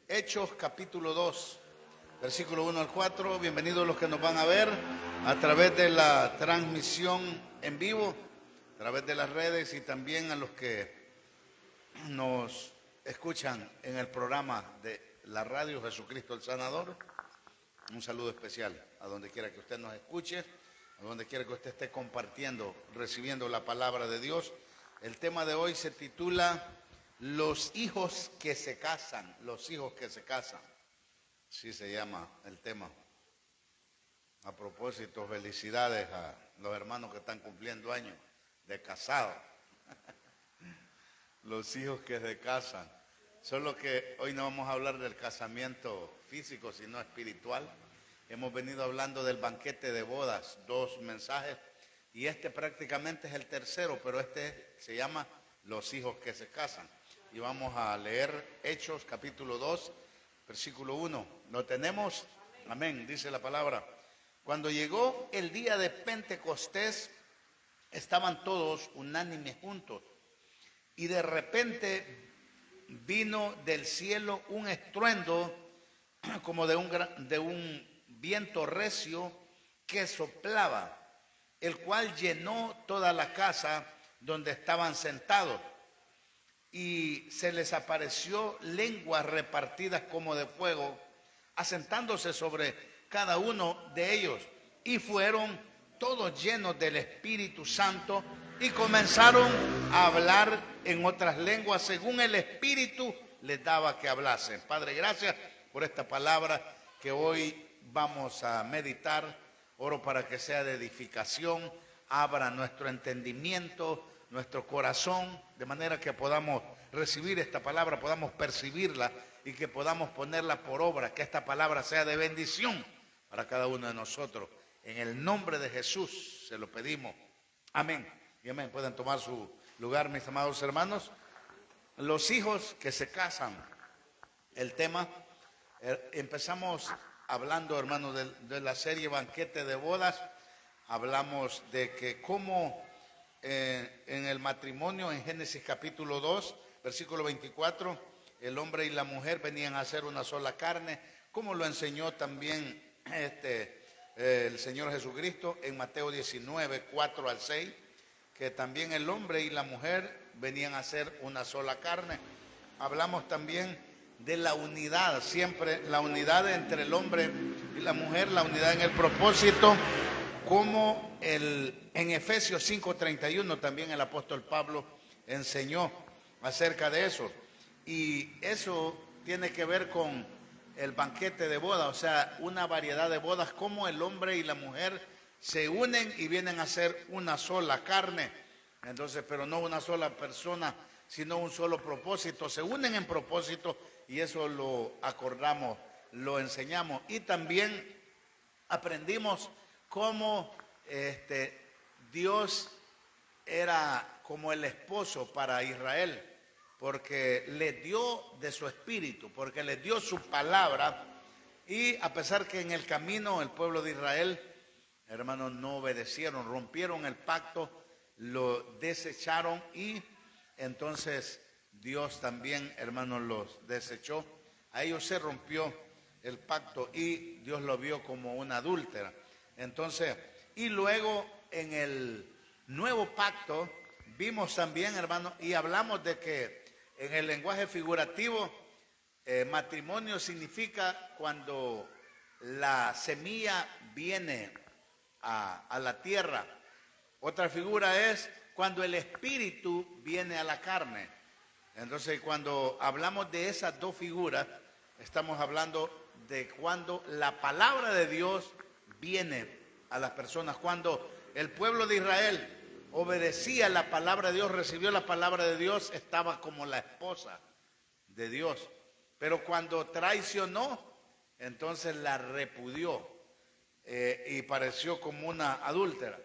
Hechos capítulo 2, versículo 1 al 4. Bienvenidos los que nos van a ver a través de la transmisión en vivo, a través de las redes, y también a los que nos escuchan en el programa de la radio Jesucristo el Sanador. Un saludo especial a donde quiera que usted nos escuche, a donde quiera que usted esté compartiendo, recibiendo la palabra de Dios. El tema de hoy se titula Los hijos que se casan, los hijos que se casan. Así se llama el tema. A propósito, felicidades a los hermanos que están cumpliendo años de casado. Los hijos que se casan. Solo que hoy no vamos a hablar del casamiento físico, sino espiritual. Hemos venido hablando del banquete de bodas, 2 mensajes, y este prácticamente es el tercero, pero este se llama Los hijos que se casan. Y vamos a leer Hechos capítulo 2, versículo 1. ¿Lo tenemos? Amén, dice la palabra. Cuando llegó el día de Pentecostés, estaban todos unánimes juntos, y de repente vino del cielo un estruendo como de un viento recio que soplaba, el cual llenó toda la casa donde estaban sentados, y se les apareció lenguas repartidas como de fuego, asentándose sobre cada uno de ellos, y fueron todos llenos del Espíritu Santo y comenzaron a hablar en otras lenguas según el Espíritu les daba que hablasen. Padre, gracias por esta palabra que hoy vamos a meditar. Oro para que sea de edificación, abra nuestro entendimiento, nuestro corazón, de manera que podamos recibir esta palabra, podamos percibirla y que podamos ponerla por obra, que esta palabra sea de bendición para cada uno de nosotros. En el nombre de Jesús se lo pedimos. Amén. Y amén. Pueden tomar su lugar, mis amados hermanos. Los hijos que se casan. El tema, empezamos hablando, hermanos, de la serie Banquete de Bodas. Hablamos de que cómo en el matrimonio, en Génesis capítulo 2, versículo 24, el hombre y la mujer venían a ser una sola carne, como lo enseñó también el Señor Jesucristo en Mateo 19, 4 al 6, que también el hombre y la mujer venían a ser una sola carne. Hablamos también de la unidad, siempre la unidad entre el hombre y la mujer, la unidad en el propósito, como en Efesios 5:31 también el apóstol Pablo enseñó acerca de eso. Y eso tiene que ver con el banquete de boda, o sea, una variedad de bodas, como el hombre y la mujer se unen y vienen a ser una sola carne. Entonces, pero no una sola persona, sino un solo propósito. Se unen en propósito y eso lo acordamos, lo enseñamos. Y también aprendimos cómo Dios era como el esposo para Israel, porque les dio de su espíritu, porque les dio su palabra, y a pesar que en el camino el pueblo de Israel, hermanos, no obedecieron, rompieron el pacto, lo desecharon, y entonces Dios también, hermanos, los desechó. A ellos se rompió el pacto y Dios lo vio como una adúltera. Entonces, y luego en el nuevo pacto vimos también, hermanos, y hablamos de que en el lenguaje figurativo, matrimonio significa cuando la semilla viene a la tierra. Otra figura es cuando el espíritu viene a la carne. Entonces, cuando hablamos de esas dos figuras, estamos hablando de cuando la palabra de Dios viene a las personas. Cuando el pueblo de Israel obedecía la palabra de Dios, recibió la palabra de Dios, estaba como la esposa de Dios. Pero cuando traicionó, entonces la repudió y pareció como una adúltera.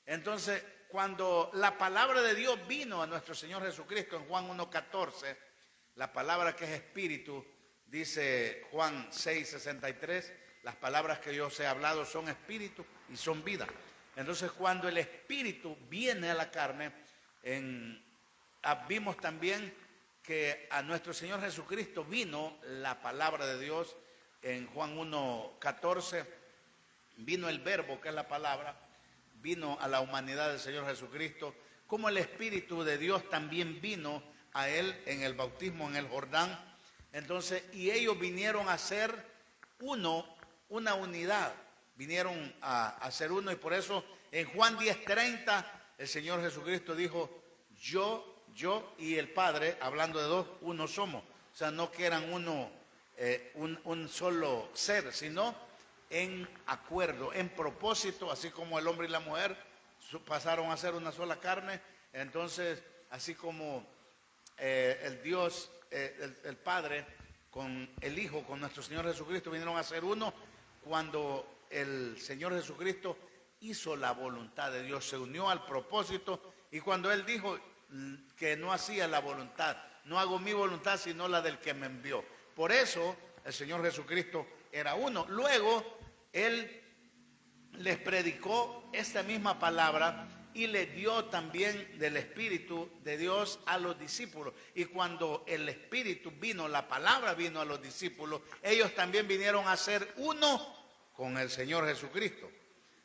Entonces, cuando la palabra de Dios vino a nuestro Señor Jesucristo en Juan 1:14, la palabra que es espíritu, dice Juan 6:63, las palabras que yo os he hablado son espíritu y son vida. Entonces, cuando el espíritu viene a la carne, vimos también que a nuestro Señor Jesucristo vino la palabra de Dios en Juan 1:14, vino el verbo, que es la palabra, vino a la humanidad del Señor Jesucristo, como el Espíritu de Dios también vino a él en el bautismo en el Jordán. Entonces, y ellos vinieron a ser uno, una unidad, vinieron a ser uno, y por eso en Juan 10:30 el Señor Jesucristo dijo, yo y el Padre, hablando de dos, uno somos. O sea, no que eran uno, un solo ser, sino en acuerdo, en propósito, así como el hombre y la mujer pasaron a ser una sola carne. Entonces, así como el Dios, el Padre con el Hijo, con nuestro Señor Jesucristo, vinieron a ser uno cuando el Señor Jesucristo hizo la voluntad de Dios, se unió al propósito, y cuando Él dijo que no hacía la voluntad, no hago mi voluntad sino la del que me envió. Por eso el Señor Jesucristo era uno. Luego Él les predicó esta misma palabra y le dio también del Espíritu de Dios a los discípulos. Y cuando el Espíritu vino, la palabra vino a los discípulos, ellos también vinieron a ser uno con el Señor Jesucristo.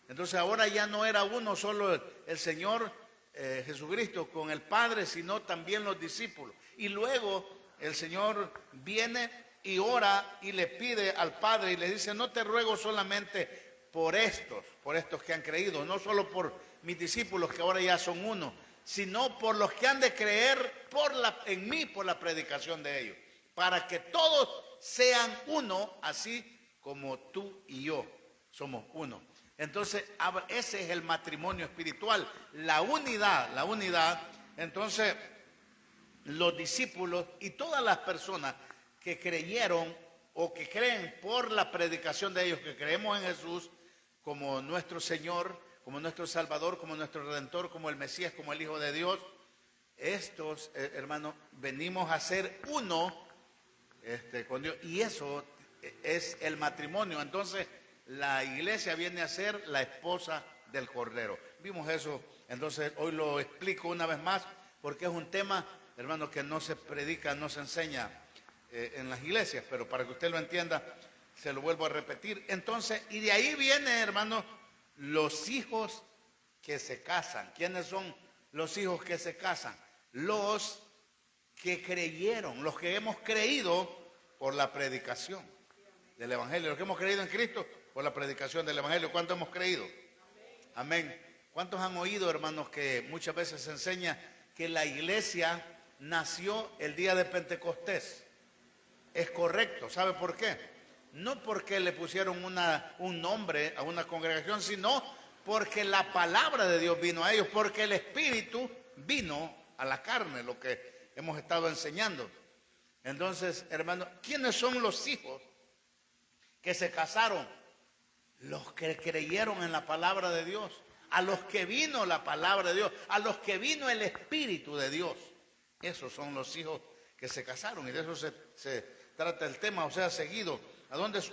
Entonces ahora ya no era uno solo el Señor Jesucristo con el Padre, sino también los discípulos. Y luego el Señor viene y ora y le pide al Padre y le dice, no te ruego solamente por estos que han creído, no solo por mis discípulos que ahora ya son uno, sino por los que han de creer en mí por la predicación de ellos, para que todos sean uno, así como tú y yo somos uno. Entonces, ese es el matrimonio espiritual, la unidad. Entonces, los discípulos y todas las personas que creyeron o que creen por la predicación de ellos, que creemos en Jesús como nuestro Señor, como nuestro Salvador, como nuestro Redentor, como el Mesías, como el Hijo de Dios, estos, hermanos, venimos a ser uno con Dios, y eso es el matrimonio. Entonces, la iglesia viene a ser la esposa del Cordero. Vimos eso, entonces hoy lo explico una vez más, porque es un tema, hermanos, que no se predica, no se enseña en las iglesias, pero para que usted lo entienda, se lo vuelvo a repetir. Entonces, y de ahí viene, hermanos, los hijos que se casan. ¿Quiénes son los hijos que se casan? Los que creyeron, los que hemos creído por la predicación del Evangelio, los que hemos creído en Cristo por la predicación del Evangelio. ¿Cuántos hemos creído? Amén. ¿Cuántos han oído, hermanos, que muchas veces se enseña que la iglesia nació el día de Pentecostés? Es correcto. ¿Sabe por qué? No porque le pusieron un nombre a una congregación, sino porque la palabra de Dios vino a ellos, porque el Espíritu vino a la carne, lo que hemos estado enseñando. Entonces, hermanos, ¿quiénes son los hijos que se casaron? Los que creyeron en la palabra de Dios, a los que vino la palabra de Dios, a los que vino el Espíritu de Dios. Esos son los hijos que se casaron, y de eso se trata el tema, o sea, seguido.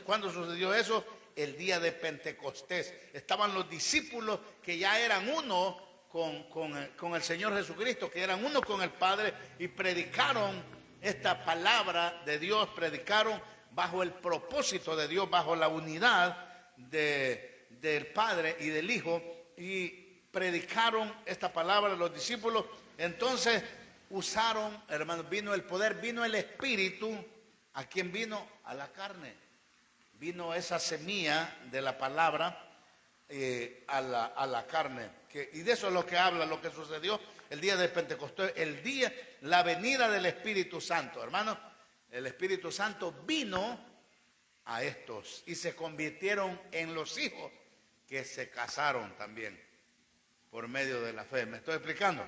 ¿Cuándo sucedió eso? El día de Pentecostés. Estaban los discípulos que ya eran uno con el Señor Jesucristo, que eran uno con el Padre, y predicaron esta palabra de Dios, predicaron bajo el propósito de Dios, bajo la unidad del Padre y del Hijo, y predicaron esta palabra los discípulos. Entonces usaron, hermanos, vino el poder, vino el Espíritu. ¿A quién vino? A la carne. Vino esa semilla de la palabra a la carne. Y de eso es lo que habla, lo que sucedió el día de Pentecostés, la venida del Espíritu Santo. Hermanos, el Espíritu Santo vino a estos y se convirtieron en los hijos que se casaron también por medio de la fe. ¿Me estoy explicando?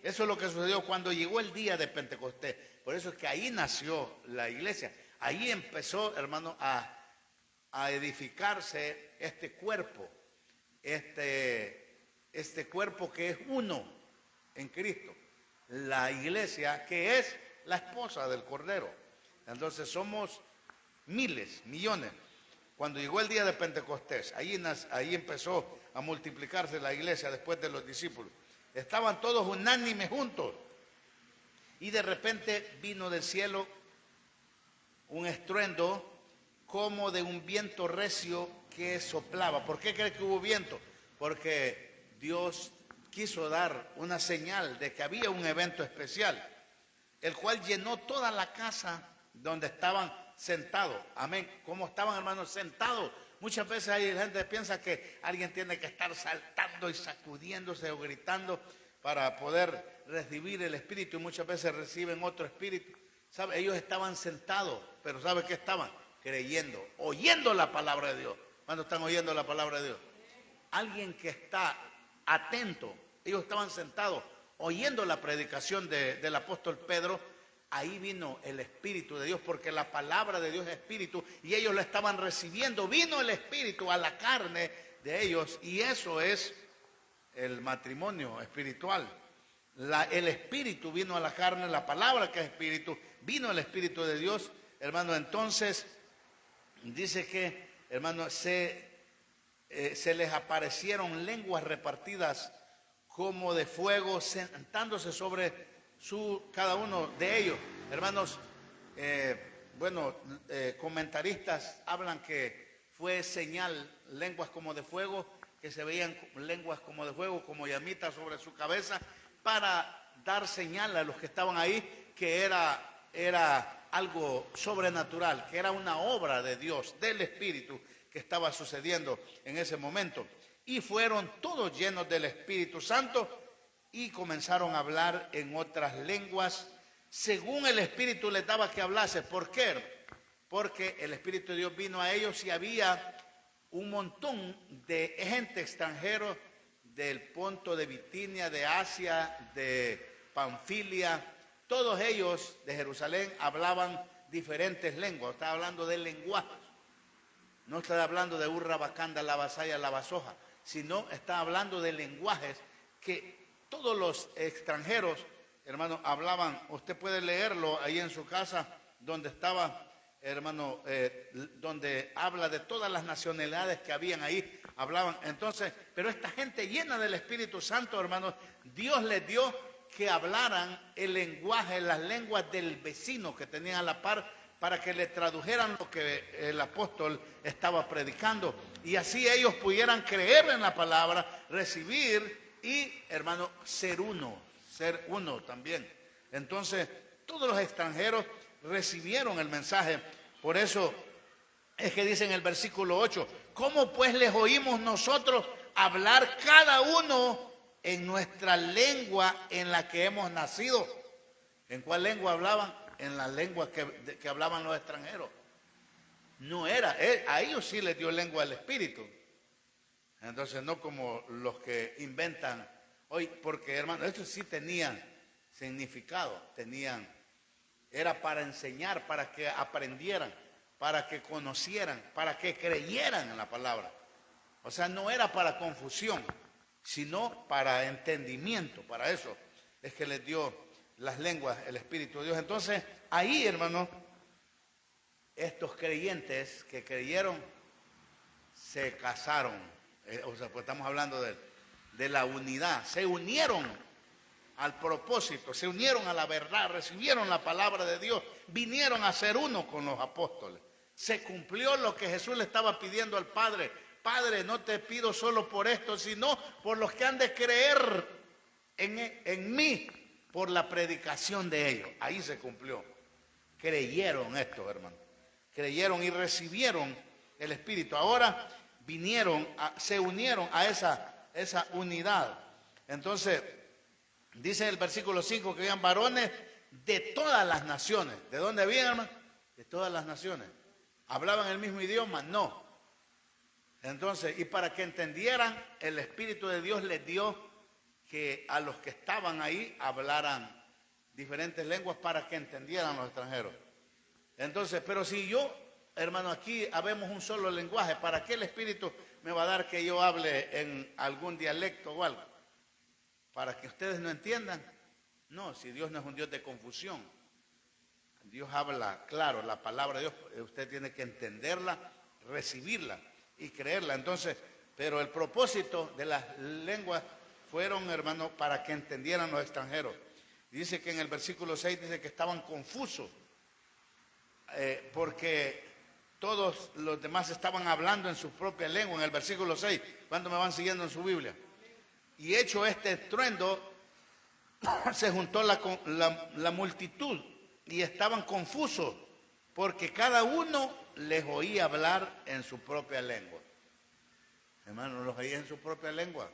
Eso es lo que sucedió cuando llegó el día de Pentecostés. Por eso es que ahí nació la iglesia. Ahí empezó, hermano, a edificarse este cuerpo, este cuerpo que es uno en Cristo. La iglesia que es la esposa del Cordero. Entonces somos miles, millones. Cuando llegó el día de Pentecostés, ahí empezó a multiplicarse la iglesia después de los discípulos. Estaban todos unánimes juntos. y de repente vino del cielo un estruendo como de un viento recio que soplaba. ¿Por qué cree que hubo viento? Porque Dios quiso dar una señal de que había un evento especial, el cual llenó toda la casa donde estaban sentados. Amén. ¿Cómo estaban, hermanos? Sentados. Muchas veces hay gente que piensa que alguien tiene que estar saltando y sacudiéndose o gritando para poder recibir el Espíritu, y muchas veces reciben otro espíritu. ¿Sabe? Ellos estaban sentados, pero ¿sabe qué estaban? Creyendo, oyendo la palabra de Dios. ¿Cuándo están oyendo la palabra de Dios? Alguien que está atento. Ellos estaban sentados oyendo la predicación del apóstol Pedro. Ahí vino el Espíritu de Dios, porque la palabra de Dios es Espíritu, y ellos la estaban recibiendo. Vino el Espíritu a la carne de ellos, y eso es el matrimonio espiritual. El Espíritu vino a la carne, la palabra que es Espíritu, vino el Espíritu de Dios, hermano. Entonces dice que, hermano, se les aparecieron lenguas repartidas como de fuego, sentándose sobre cada uno de ellos. Hermanos, comentaristas hablan que fue señal, lenguas como de fuego, que se veían lenguas como de fuego, como llamitas sobre su cabeza, para dar señal a los que estaban ahí que era algo sobrenatural, que era una obra de Dios, del Espíritu, que estaba sucediendo en ese momento. Y fueron todos llenos del Espíritu Santo y comenzaron a hablar en otras lenguas, según el Espíritu les daba que hablase. ¿Por qué? Porque el Espíritu de Dios vino a ellos y había un montón de gente extranjera del Ponto, de Bitinia, de Asia, de Panfilia. Todos ellos de Jerusalén hablaban diferentes lenguas. Estaba hablando de lenguajes. No está hablando de Urra, Bacanda, la Vasaya, la Vasoja, sino está hablando de lenguajes que todos los extranjeros, hermano, hablaban. Usted puede leerlo ahí en su casa, donde estaba, hermano, donde habla de todas las nacionalidades que habían ahí, hablaban. Entonces, pero esta gente llena del Espíritu Santo, hermano, Dios les dio que hablaran el lenguaje, las lenguas del vecino que tenían a la par, para que le tradujeran lo que el apóstol estaba predicando, y así ellos pudieran creer en la palabra, recibir y, hermano, ser uno también. Entonces, todos los extranjeros recibieron el mensaje. Por eso es que dice en el versículo 8, ¿cómo pues les oímos nosotros hablar cada uno en nuestra lengua en la que hemos nacido? ¿En cuál lengua hablaban? En la lengua que hablaban los extranjeros. No era, a ellos sí les dio lengua al Espíritu. Entonces, no como los que inventan hoy, porque, hermano, estos sí tenían significado, era para enseñar, para que aprendieran, para que conocieran, para que creyeran en la palabra. O sea, no era para confusión, sino para entendimiento. Para eso es que les dio las lenguas el Espíritu de Dios. Entonces, ahí, hermano, estos creyentes que creyeron se casaron. O sea, pues estamos hablando de la unidad. Se unieron al propósito, se unieron a la verdad, recibieron la palabra de Dios, vinieron a ser uno con los apóstoles. Se cumplió lo que Jesús le estaba pidiendo al Padre. Padre, no te pido solo por esto, sino por los que han de creer en mí, por la predicación de ellos. Ahí se cumplió. Creyeron esto, hermano. Creyeron y recibieron el Espíritu. Ahora se unieron a esa unidad. Entonces, dice el versículo 5 que habían varones de todas las naciones. ¿De dónde habían, hermano? De todas las naciones. ¿Hablaban el mismo idioma? No. Entonces, y para que entendieran, el Espíritu de Dios les dio que a los que estaban ahí hablaran diferentes lenguas para que entendieran los extranjeros. Entonces, pero si yo, hermano, aquí habemos un solo lenguaje, ¿para qué el Espíritu me va a dar que yo hable en algún dialecto o algo? ¿Para que ustedes no entiendan? No, si Dios no es un Dios de confusión. Dios habla claro, la palabra de Dios, usted tiene que entenderla, recibirla y creerla. Entonces, pero el propósito de las lenguas fueron, hermano, para que entendieran los extranjeros. Dice que en el versículo 6 dice que estaban confusos, porque todos los demás estaban hablando en su propia lengua. En el versículo 6, ¿cuánto me van siguiendo en su Biblia? Y hecho este estruendo, se juntó la multitud y estaban confusos, porque cada uno les oía hablar en su propia lengua. Hermanos, los oía en su propia lengua.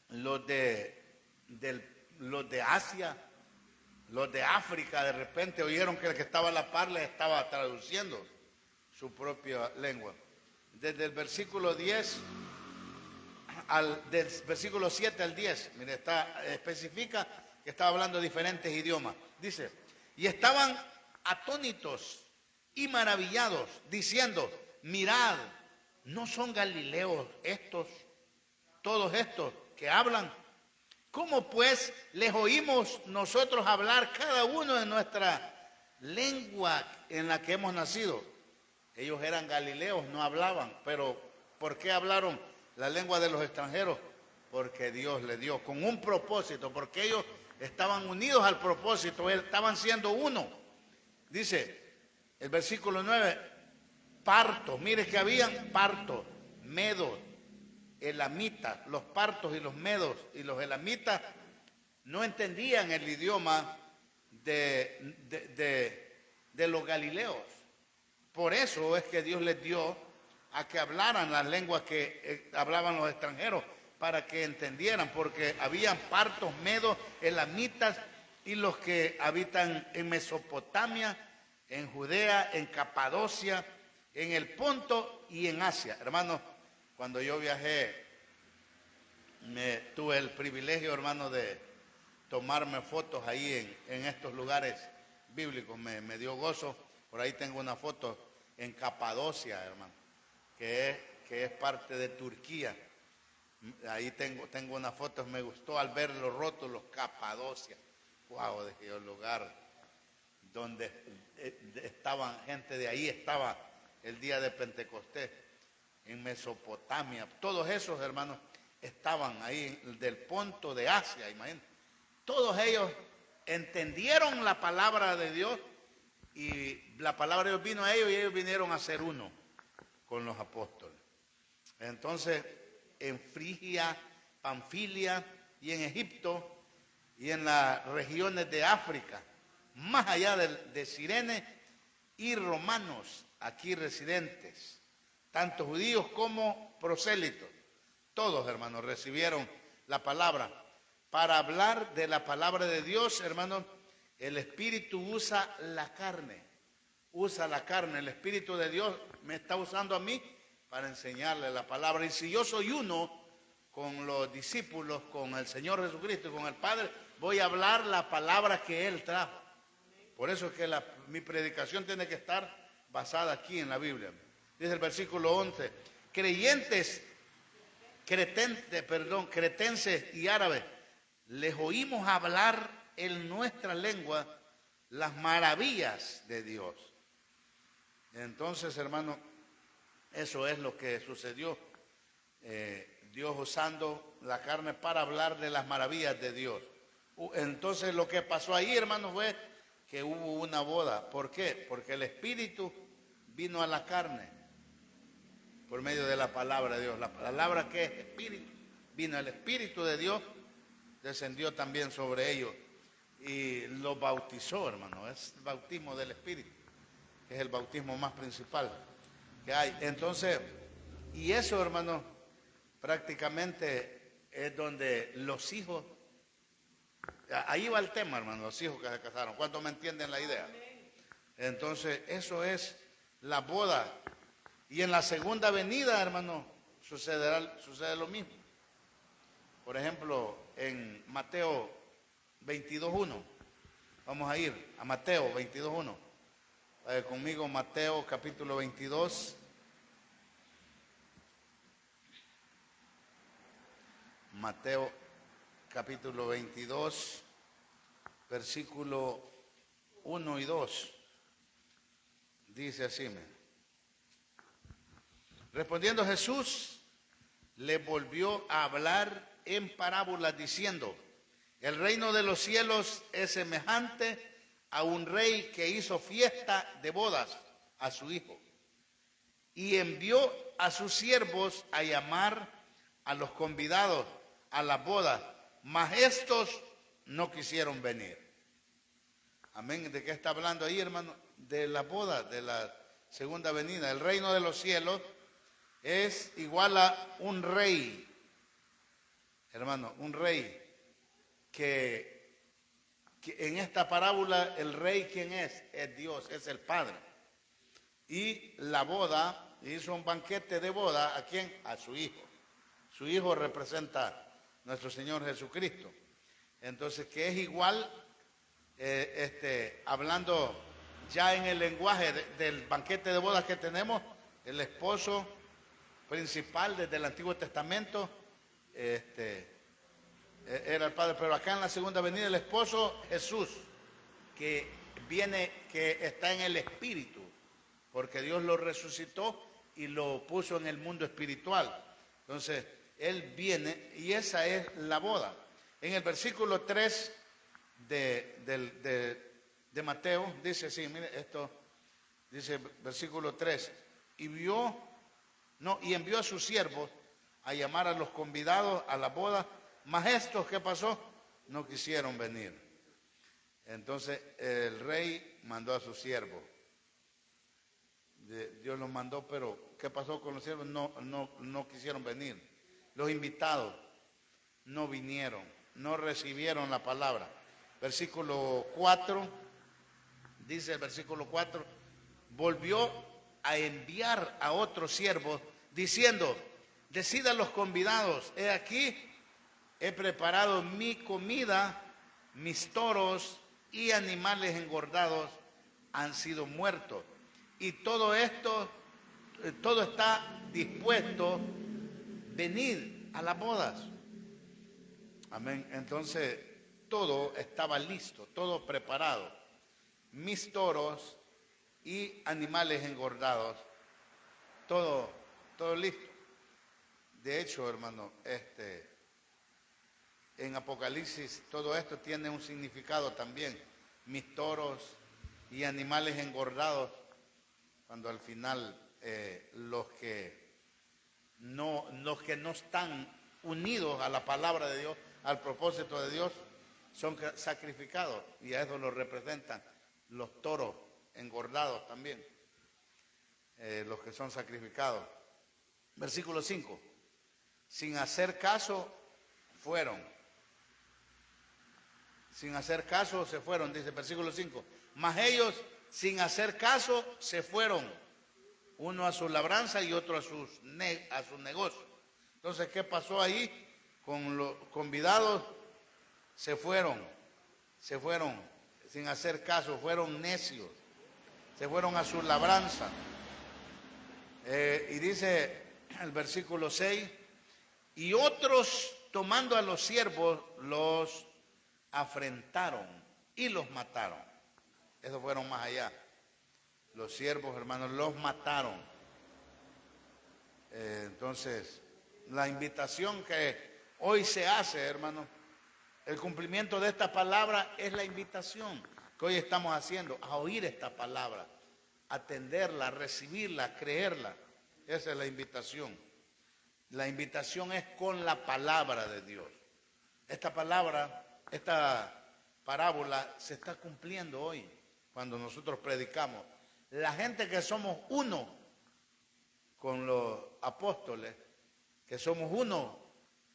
Los de Asia, los de África, de repente oyeron que el que estaba a la par les estaba traduciendo su propia lengua. Desde el versículo 10 del versículo 7 al 10, mire, especifica que estaba hablando diferentes idiomas. Dice, y estaban atónitos y maravillados, diciendo, mirad, ¿no son galileos todos estos que hablan? ¿Cómo pues les oímos nosotros hablar cada uno en nuestra lengua en la que hemos nacido? Ellos eran galileos, no hablaban, pero ¿por qué hablaron la lengua de los extranjeros? Porque Dios les dio con un propósito, porque ellos estaban unidos al propósito, estaban siendo uno. Dice el versículo 9, partos, mire que habían partos, medos, elamitas. Los partos y los medos y los elamitas no entendían el idioma de los galileos. Por eso es que Dios les dio a que hablaran las lenguas que hablaban los extranjeros, para que entendieran, porque habían partos, medos, elamitas y los que habitan en Mesopotamia, en Judea, en Capadocia, en el Ponto y en Asia. Hermanos, cuando yo viajé, tuve el privilegio, hermano, de tomarme fotos ahí en estos lugares bíblicos. Me dio gozo. Por ahí tengo una foto en Capadocia, hermano, que es parte de Turquía. Ahí tengo una foto. Me gustó al ver los rótulos, Capadocia. Wow, de aquel lugar donde estaban gente de ahí, estaba el día de Pentecostés, en Mesopotamia. Todos esos hermanos estaban ahí, del Ponto de Asia, imagínense. Todos ellos entendieron la palabra de Dios, y la palabra de Dios vino a ellos y ellos vinieron a ser uno con los apóstoles. Entonces, en Frigia, Panfilia y en Egipto y en las regiones de África, más allá de Cirene, y romanos aquí residentes, tanto judíos como prosélitos, todos, hermanos, recibieron la palabra. Para hablar de la palabra de Dios, hermanos, el Espíritu usa la carne, el Espíritu de Dios me está usando a mí para enseñarle la palabra. Y si yo soy uno con los discípulos, con el Señor Jesucristo y con el Padre, voy a hablar la palabra que Él trajo. Por eso es que mi predicación tiene que estar basada aquí en la Biblia. Dice el versículo 11, cretenses y árabes, les oímos hablar en nuestra lengua las maravillas de Dios. Entonces, hermano, eso es lo que sucedió. Dios usando la carne para hablar de las maravillas de Dios. Entonces lo que pasó ahí, hermano, fue que hubo una boda. ¿Por qué? Porque el Espíritu vino a la carne por medio de la palabra de Dios. La palabra que es Espíritu, vino el Espíritu de Dios, descendió también sobre ellos y los bautizó, hermano. Es el bautismo del Espíritu, que es el bautismo más principal que hay. Entonces, y eso, hermano, prácticamente es donde los hijos, ahí va el tema, hermano, los hijos que se casaron. ¿Cuántos me entienden la idea? Entonces, eso es la boda. Y en la segunda venida, hermano, sucede lo mismo. Por ejemplo, en Mateo 22:1, vamos a ir a Mateo 22:1. Conmigo, Mateo capítulo 22. Mateo capítulo 22, versículo 1 y 2. Dice así: respondiendo Jesús, le volvió a hablar en parábolas diciendo: El reino de los cielos es semejante a un rey que hizo fiesta de bodas a su hijo y envió a sus siervos a llamar a los convidados a la boda, mas estos no quisieron venir. Amén. ¿De qué está hablando ahí, hermano? De la boda, de la segunda venida. El reino de los cielos es igual a un rey, hermano, un rey que en esta parábola el rey, ¿quién es? Es Dios, es el Padre. Y la boda, hizo un banquete de boda, ¿a quién? A su hijo. Su hijo representa a nuestro Señor Jesucristo. Entonces, que es igual, hablando ya en el lenguaje del banquete de bodas que tenemos, el esposo principal desde el Antiguo Testamento, era el Padre, pero acá en la segunda venida el esposo Jesús, que viene, que está en el Espíritu, porque Dios lo resucitó y lo puso en el mundo espiritual. Entonces, Él viene y esa es la boda. En el versículo 3 de Mateo, dice así, mire esto, dice versículo 3, y envió a sus siervos a llamar a los convidados a la boda, mas estos, ¿qué pasó? No quisieron venir. Entonces el rey mandó a sus siervos. Dios los mandó, pero ¿qué pasó con los siervos? No quisieron venir. Los invitados no vinieron, no recibieron la palabra. Versículo 4, dice el versículo 4, volvió a enviar a otros siervos diciendo, decid a los convidados, he aquí, he preparado mi comida, mis toros y animales engordados han sido muertos. Y todo esto, todo está dispuesto, venid a las bodas. Amén. Entonces, todo estaba listo, todo preparado. Mis toros y animales engordados, todo listo. De hecho, hermano, en Apocalipsis todo esto tiene un significado también. Mis toros y animales engordados, cuando al final los que no están unidos a la palabra de Dios, al propósito de Dios, son sacrificados, y a eso lo representan los toros engordados también, los que son sacrificados. Versículo 5, sin hacer caso fueron. Sin hacer caso se fueron, dice el versículo 5. Mas ellos, sin hacer caso, se fueron. Uno a su labranza y otro a sus negocios. Entonces, ¿qué pasó ahí? Con los convidados se fueron sin hacer caso, fueron necios. Se fueron a su labranza. Y dice el versículo 6, y otros tomando a los siervos los afrentaron y los mataron. Esos fueron más allá. Los siervos, hermanos, los mataron. Entonces, la invitación que hoy se hace, hermanos, el cumplimiento de esta palabra es la invitación que hoy estamos haciendo, a oír esta palabra, atenderla, recibirla, creerla. Esa es la invitación. La invitación es con la palabra de Dios. Esta palabra, esta parábola se está cumpliendo hoy cuando nosotros predicamos. La gente que somos uno con los apóstoles, que somos uno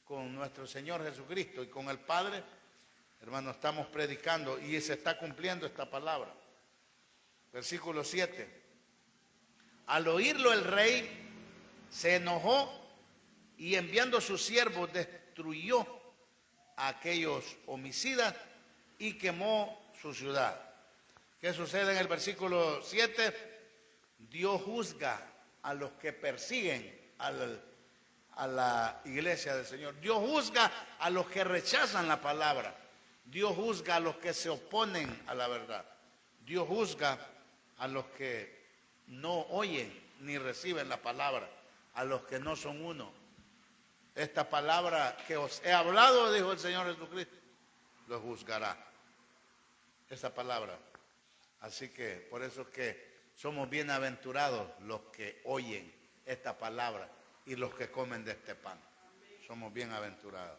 con nuestro Señor Jesucristo y con el Padre, hermano, estamos predicando y se está cumpliendo esta palabra. Versículo 7. Al oírlo el rey se enojó y enviando sus siervos destruyó a aquellos homicidas y quemó su ciudad. ¿Qué sucede en el versículo 7? Dios juzga a los que persiguen a la iglesia del Señor. Dios juzga a los que rechazan la palabra. Dios juzga a los que se oponen a la verdad. Dios juzga a los que no oyen ni reciben la palabra, a los que no son uno. Esta palabra que os he hablado, dijo el Señor Jesucristo, los juzgará. Esa palabra. Así que por eso es que somos bienaventurados los que oyen esta palabra y los que comen de este pan. Somos bienaventurados.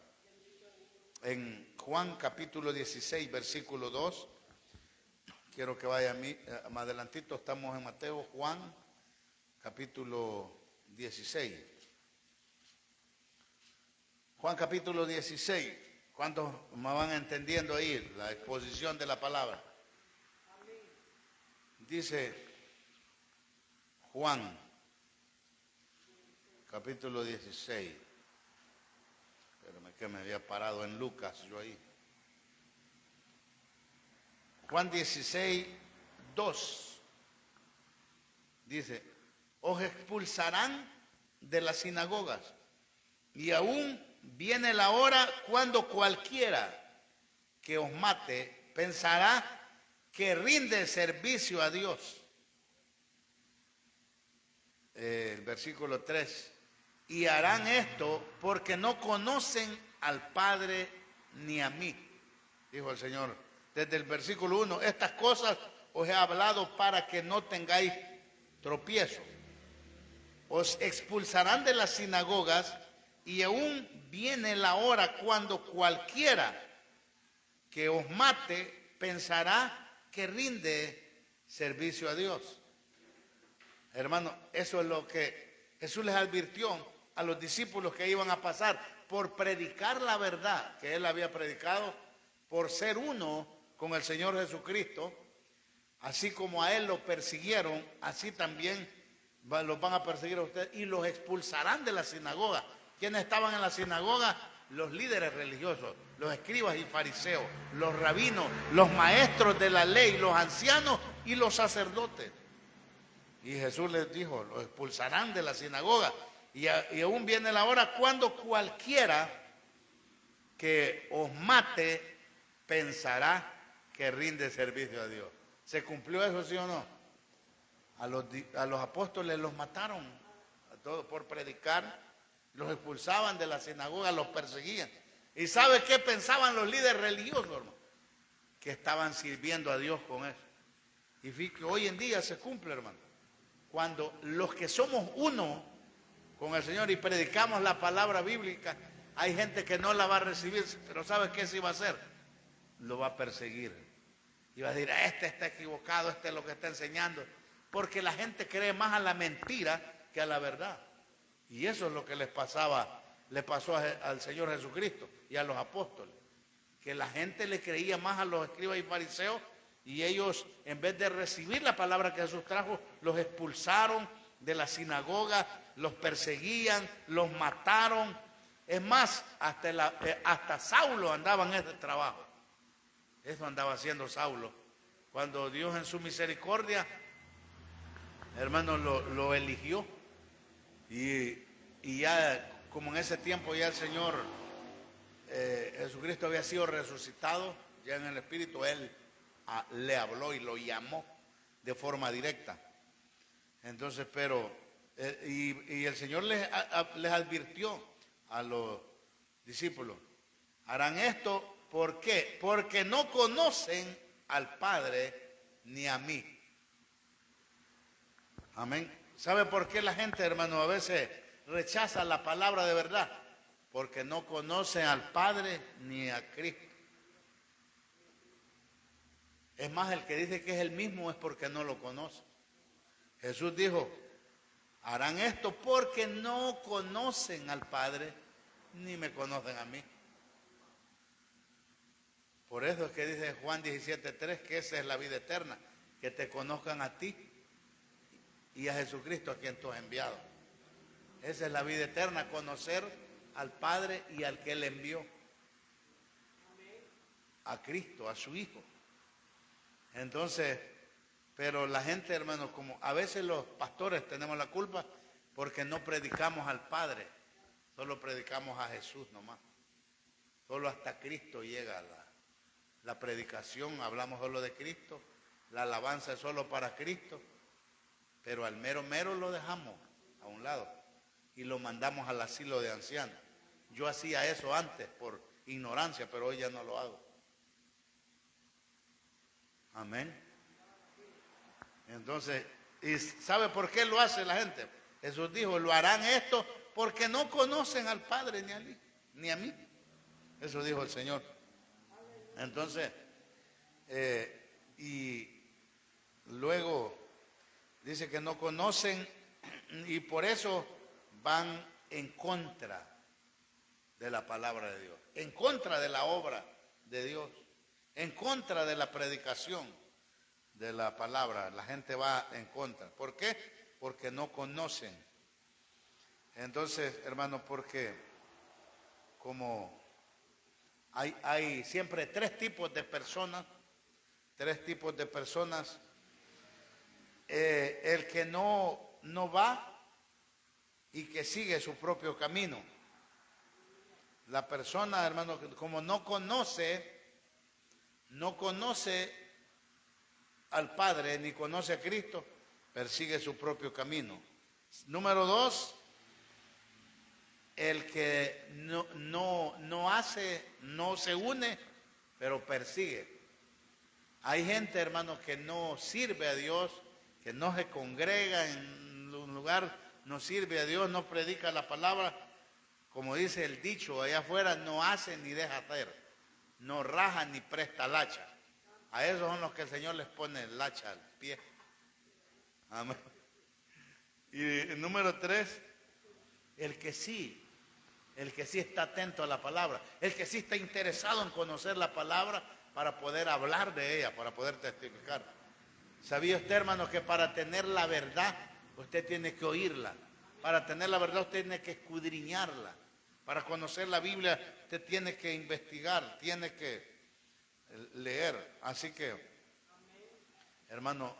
En Juan capítulo 16, versículo 2, quiero que vaya más adelantito, estamos en Mateo, Juan capítulo 16. Juan capítulo 16, ¿cuántos me van entendiendo ahí la exposición de la palabra? Dice Juan capítulo 16. Espérame que me había parado en Lucas yo ahí. Juan 16, 2. Dice, os expulsarán de las sinagogas y aún viene la hora cuando cualquiera que os mate pensará que rinde servicio a Dios. El versículo 3. Y harán esto porque no conocen al Padre ni a mí, dijo el Señor. Desde el versículo 1, estas cosas os he hablado para que no tengáis tropiezo. Os expulsarán de las sinagogas y aún viene la hora cuando cualquiera que os mate pensará que rinde servicio a Dios. Hermano, eso es lo que Jesús les advirtió a los discípulos que iban a pasar por predicar la verdad que Él había predicado, por ser uno con el Señor Jesucristo. Así como a Él lo persiguieron, así también los van a perseguir a ustedes y los expulsarán de la sinagoga. ¿Quiénes estaban en la sinagoga? Los líderes religiosos, los escribas y fariseos, los rabinos, los maestros de la ley, los ancianos y los sacerdotes. Y Jesús les dijo, los expulsarán de la sinagoga. Y aún viene la hora cuando cualquiera que os mate pensará que rinde servicio a Dios. ¿Se cumplió eso, sí o no? A los apóstoles los mataron, a todos por predicar, los expulsaban de la sinagoga, los perseguían. ¿Y sabe qué pensaban los líderes religiosos, hermano? Que estaban sirviendo a Dios con eso. Y fíjate que hoy en día se cumple, hermano. Cuando los que somos uno con el Señor y predicamos la palabra bíblica, hay gente que no la va a recibir, pero ¿sabe qué se va a hacer? Lo va a perseguir. Y va a decir, este está equivocado, este es lo que está enseñando. Porque la gente cree más a la mentira que a la verdad. Y eso es lo que le pasó al Señor Jesucristo y a los apóstoles. Que la gente le creía más a los escribas y fariseos y ellos, en vez de recibir la palabra que Jesús trajo, los expulsaron de la sinagoga, los perseguían, los mataron. Es más, hasta Saulo andaba en ese trabajo. Eso andaba haciendo Saulo. Cuando Dios en su misericordia, hermano, lo eligió. Y ya, como en ese tiempo ya el Señor Jesucristo había sido resucitado, ya en el Espíritu, Él le habló y lo llamó de forma directa. Entonces, pero, y el Señor les advirtió a los discípulos, harán esto, ¿por qué? Porque no conocen al Padre ni a mí. Amén. ¿Sabe por qué la gente, hermano, a veces rechaza la palabra de verdad? Porque no conocen al Padre ni a Cristo. Es más, el que dice que es el mismo es porque no lo conoce. Jesús dijo, harán esto porque no conocen al Padre ni me conocen a mí. Por eso es que dice Juan 17:3 que esa es la vida eterna, que te conozcan a ti y a Jesucristo a quien tú has enviado. Esa es la vida eterna, conocer al Padre y al que Él envió. A Cristo, a su Hijo. Entonces, pero la gente, hermanos, como a veces los pastores tenemos la culpa porque no predicamos al Padre, solo predicamos a Jesús nomás. Solo hasta Cristo llega la predicación, hablamos solo de Cristo, la alabanza es solo para Cristo, pero al mero mero lo dejamos a un lado y lo mandamos al asilo de ancianos. Yo hacía eso antes por ignorancia, pero hoy ya no lo hago. Amén. Entonces, ¿y sabe por qué lo hace la gente? Jesús dijo, lo harán esto porque no conocen al Padre ni a mí. Eso dijo el Señor. Entonces, y luego dice que no conocen y por eso van en contra de la palabra de Dios, en contra de la obra de Dios, en contra de la predicación de la palabra. La gente va en contra. ¿Por qué? Porque no conocen. Entonces, hermanos, porque como hay siempre tres tipos de personas, el que no va y que sigue su propio camino. La persona, hermano, como no conoce al Padre ni conoce a Cristo, persigue su propio camino. Número dos, el que no hace, no se une, pero persigue. Hay gente, hermano, que no sirve a Dios, que no se congrega en un lugar, no sirve a Dios, no predica la palabra. Como dice el dicho allá afuera, no hace ni deja hacer, no raja ni presta el hacha. A esos son los que el Señor les pone el hacha al pie. Amén. Y número tres, el que sí está atento a la palabra, el que sí está interesado en conocer la palabra para poder hablar de ella, para poder testificar. ¿Sabía usted, hermano, que para tener la verdad usted tiene que oírla? Para tener la verdad usted tiene que escudriñarla. Para conocer la Biblia usted tiene que investigar, tiene que leer. Así que, hermano,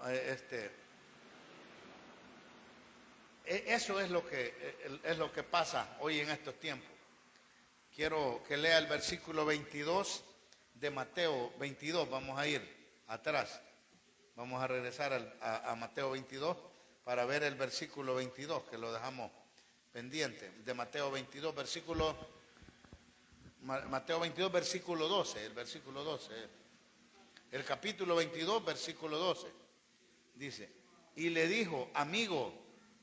eso es lo que pasa hoy en estos tiempos. Quiero que lea el versículo 22 de Mateo 22. Vamos a ir atrás. Vamos a regresar a Mateo 22 para ver el versículo 22, que lo dejamos pendiente. De Mateo 22, versículo 12, el versículo 12. El capítulo 22, versículo 12. Dice, y le dijo, amigo,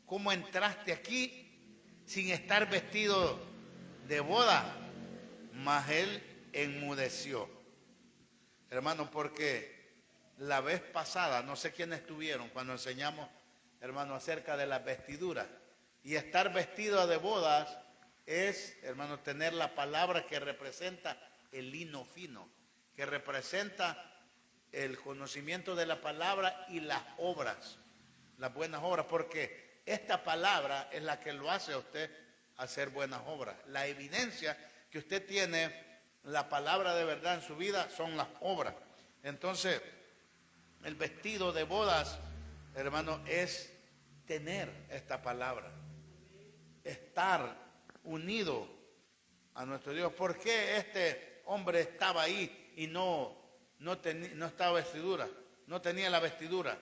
¿cómo entraste aquí sin estar vestido de boda? Mas él enmudeció. Hermano, porque la vez pasada, no sé quiénes estuvieron cuando enseñamos, hermano, acerca de las vestiduras. Y estar vestido de bodas es, hermano, tener la palabra que representa el lino fino, que representa el conocimiento de la palabra y las obras, las buenas obras, porque esta palabra es la que lo hace a usted hacer buenas obras. La evidencia que usted tiene, la palabra de verdad en su vida, son las obras. Entonces, el vestido de bodas, hermano, es tener esta palabra, estar unido a nuestro Dios. ¿Por qué este hombre estaba ahí y no estaba vestidura? No tenía la vestidura.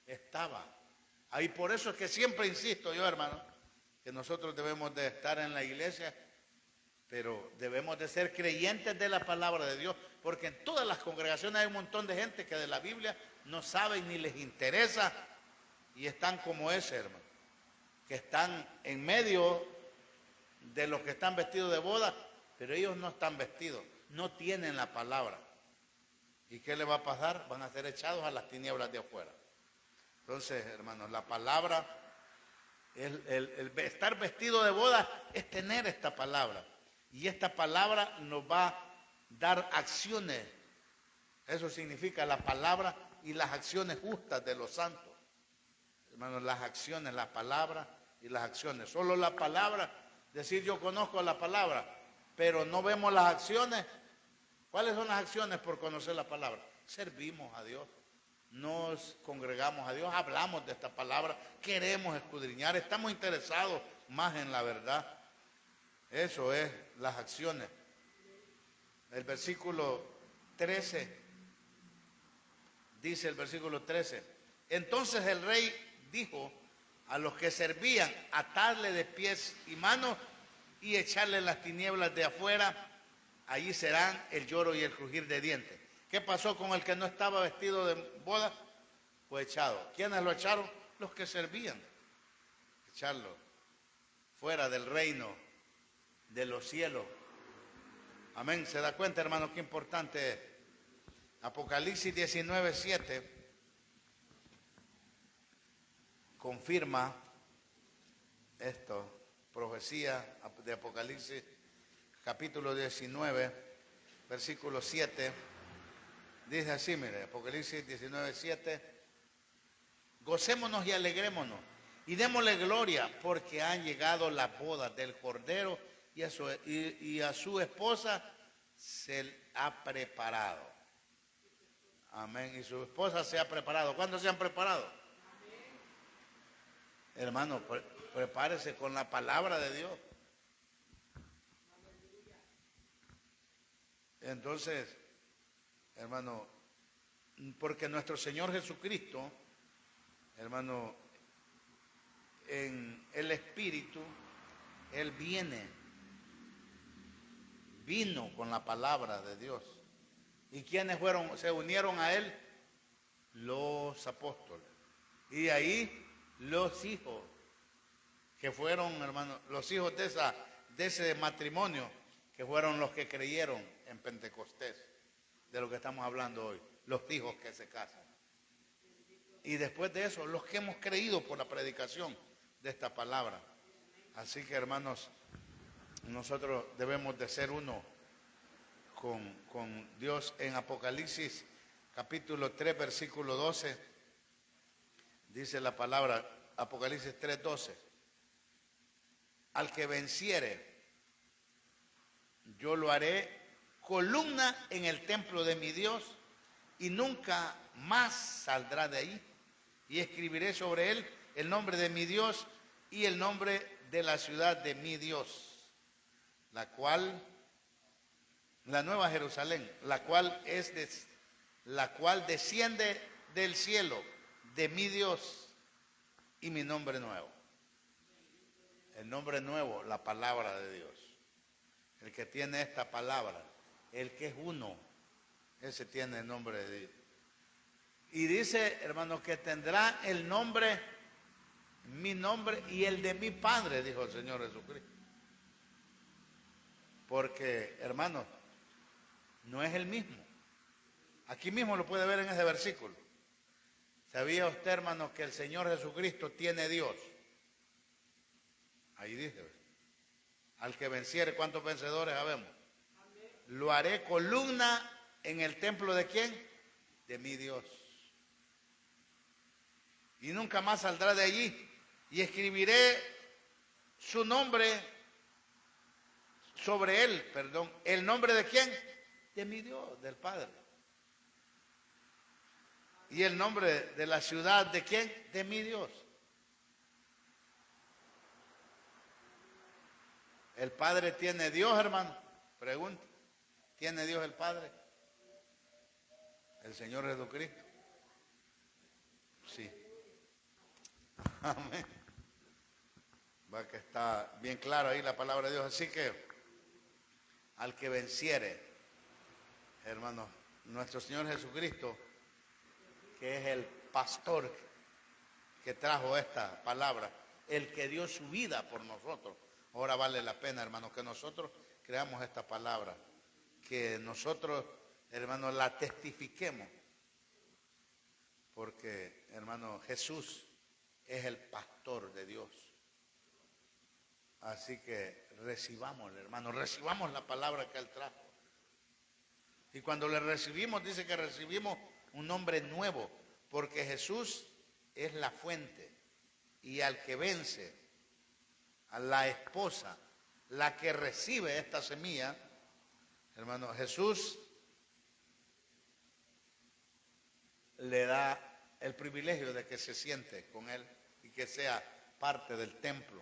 Estaba ahí. Por eso es que siempre insisto yo, hermano, que nosotros debemos de estar en la iglesia, pero debemos de ser creyentes de la palabra de Dios, porque en todas las congregaciones hay un montón de gente que de la Biblia no saben ni les interesa y están como ese, hermano, que están en medio de los que están vestidos de boda, pero ellos no están vestidos, no tienen la palabra. ¿Y qué le va a pasar? Van a ser echados a las tinieblas de afuera. Entonces, hermanos, la palabra, el estar vestido de boda es tener esta palabra. Y esta palabra nos va a dar acciones. Eso significa la palabra y las acciones justas de los santos. Hermanos, las acciones, la palabra y las acciones. Solo la palabra, decir yo conozco la palabra, pero no vemos las acciones. ¿Cuáles son las acciones por conocer la palabra? Servimos a Dios, nos congregamos a Dios, hablamos de esta palabra, queremos escudriñar, estamos interesados más en la verdad. Eso es las acciones. El versículo 13, dice el versículo 13, entonces el rey dijo a los que servían, atarle de pies y manos y echarle en las tinieblas de afuera, allí serán el lloro y el crujir de dientes. ¿Qué pasó con el que no estaba vestido de boda? Fue echado. ¿Quiénes lo echaron? Los que servían. Echarlo fuera del reino de los cielos. Amén. ¿Se da cuenta, hermano, qué importante es? Apocalipsis 19:7 confirma esto. Profecía de Apocalipsis capítulo 19, versículo 7. Dice así, mire, Apocalipsis 19:7. Gocémonos y alegrémonos y démosle gloria porque han llegado las bodas del Cordero y a su esposa se ha preparado. Amén. Y su esposa se ha preparado. ¿Cuándo se han preparado? Hermano, prepárese con la palabra de Dios. Entonces, hermano, porque nuestro Señor Jesucristo, hermano, en el Espíritu, Él vino con la palabra de Dios. ¿Y quiénes se unieron a Él? Los apóstoles. Y ahí los hijos, que fueron, hermano, los hijos de ese matrimonio, que fueron los que creyeron en Pentecostés, de lo que estamos hablando hoy, los hijos que se casan. Y después de eso, los que hemos creído por la predicación de esta palabra. Así que, hermanos, nosotros debemos de ser uno con Dios. En Apocalipsis capítulo 3, versículo 12, dice la palabra, Apocalipsis 3:12, al que venciere, yo lo haré columna en el templo de mi Dios y nunca más saldrá de ahí. Y escribiré sobre él el nombre de mi Dios y el nombre de la ciudad de mi Dios, la nueva Jerusalén, la cual desciende del cielo de mi Dios y mi nombre nuevo. El nombre nuevo, la palabra de Dios. El que tiene esta palabra, el que es uno, ese tiene el nombre de Dios. Y dice, hermano, que tendrá el nombre, mi nombre y el de mi Padre, dijo el Señor Jesucristo. Porque, hermano, no es el mismo. Aquí mismo lo puede ver en ese versículo. ¿Sabía usted, hermano, que el Señor Jesucristo tiene Dios? Ahí dice, al que venciere, ¿cuántos vencedores habemos? Lo haré columna en el templo de ¿quién? De mi Dios. Y nunca más saldrá de allí. Y escribiré su nombre sobre él, perdón. ¿El nombre de quién? De mi Dios, del Padre. ¿Y el nombre de la ciudad de quién? De mi Dios. ¿El Padre tiene Dios, hermano? Pregunta. ¿Tiene Dios el Padre? ¿El Señor Jesucristo? Sí. Amén. Va que está bien claro ahí la palabra de Dios. Así que al que venciere, hermano, nuestro Señor Jesucristo, que es el pastor que trajo esta palabra, el que dio su vida por nosotros. Ahora vale la pena, hermano, que nosotros creamos esta palabra, que nosotros, hermano, la testifiquemos, porque, hermano, Jesús es el pastor de Dios. Así que recibamos, hermano, recibamos la palabra que Él trajo. Y cuando le recibimos, dice que recibimos un nombre nuevo, porque Jesús es la fuente. Y al que vence, a la esposa, la que recibe esta semilla, hermano, Jesús le da el privilegio de que se siente con Él y que sea parte del templo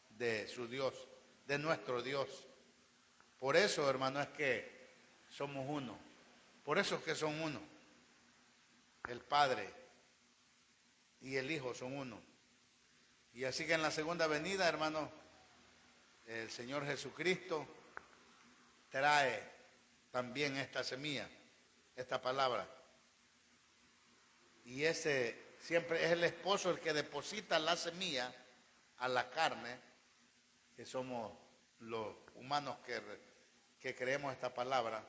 de su Dios, de nuestro Dios. Por eso, hermano, es que somos uno. Por eso es que son uno. El Padre y el Hijo son uno. Y así que en la segunda venida, hermano, el Señor Jesucristo trae también esta semilla esta palabra. Y ese siempre es el esposo el que deposita la semilla a la carne, que somos los humanos que creemos esta palabra.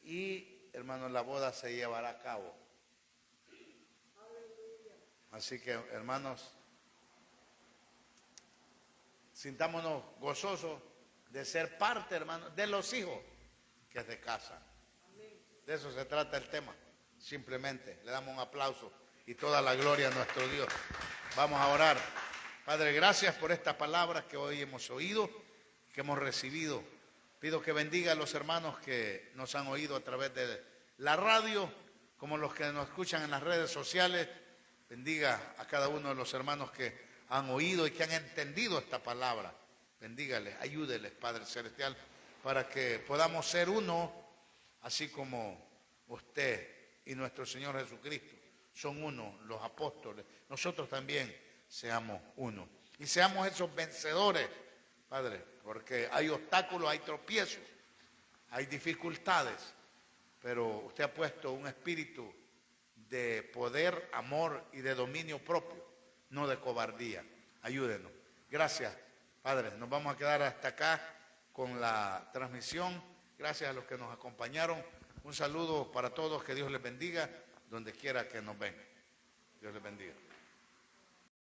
Y, hermanos, la boda se llevará a cabo. Así que, hermanos, sintámonos gozosos de ser parte, hermanos, de los hijos que se casan. De eso se trata el tema. Simplemente le damos un aplauso y toda la gloria a nuestro Dios. Vamos a orar. Padre, gracias por esta palabra que hoy hemos oído, que hemos recibido. Pido que bendiga a los hermanos que nos han oído a través de la radio, como los que nos escuchan en las redes sociales. Bendiga a cada uno de los hermanos que han oído y que han entendido esta palabra. Bendígales, ayúdeles, Padre Celestial, para que podamos ser uno, así como usted y nuestro Señor Jesucristo son uno, los apóstoles. Nosotros también seamos uno. Y seamos esos vencedores, Padre, porque hay obstáculos, hay tropiezos, hay dificultades, pero usted ha puesto un espíritu de poder, amor y de dominio propio, no de cobardía. Ayúdenos. Gracias, Padre. Nos vamos a quedar hasta acá con la transmisión. Gracias a los que nos acompañaron. Un saludo para todos. Que Dios les bendiga donde quiera que nos ven. Dios les bendiga.